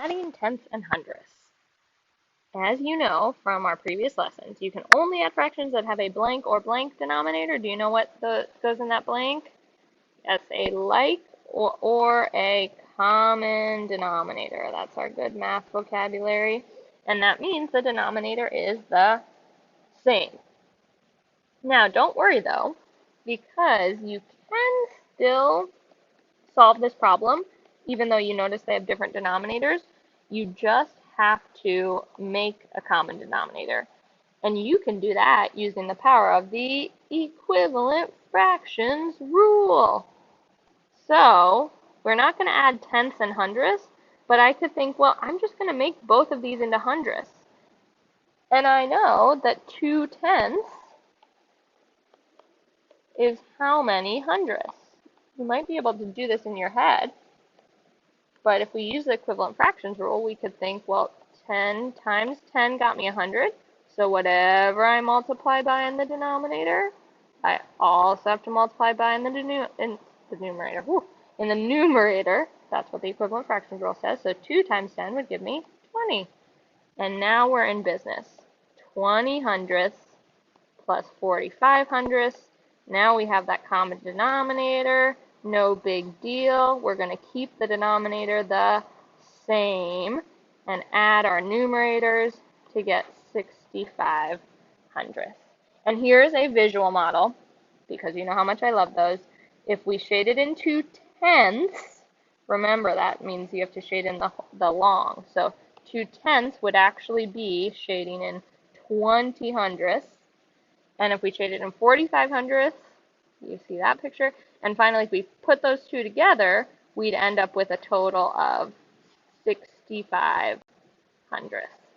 Adding tenths and hundredths. As you know from our previous lessons, you can only add fractions that have a blank or blank denominator. Do you know what goes in that blank? That's a like or a common denominator. That's our good math vocabulary. And that means the denominator is the same. Now, don't worry though, because you can still solve this problem, even though you notice they have different denominators. You just have to make a common denominator. And you can do that using the power of the equivalent fractions rule. So we're not going to add tenths and hundredths, but I could think, well, I'm just going to make both of these into hundredths. And I know that 2/10 is how many hundredths? You might be able to do this in your head, but if we use the equivalent fractions rule, we could think, well, 10 times 10 got me 100, so whatever I multiply by in the denominator, I also have to multiply by in the numerator. Whew. In the numerator, that's what the equivalent fractions rule says, so 2 times 10 would give me 20. And now we're in business. 20 hundredths plus 45 hundredths. Now we have that common denominator. No big deal. We're going to keep the denominator the same and add our numerators to get 65 hundredths. And here's a visual model, because you know how much I love those. If we shade it in 2/10, remember that means you have to shade in the long. So 2/10 would actually be shading in 20 hundredths. And if we shade it in 45 hundredths, you see that picture. And finally, if we put those two together, we'd end up with a total of 65 hundredths.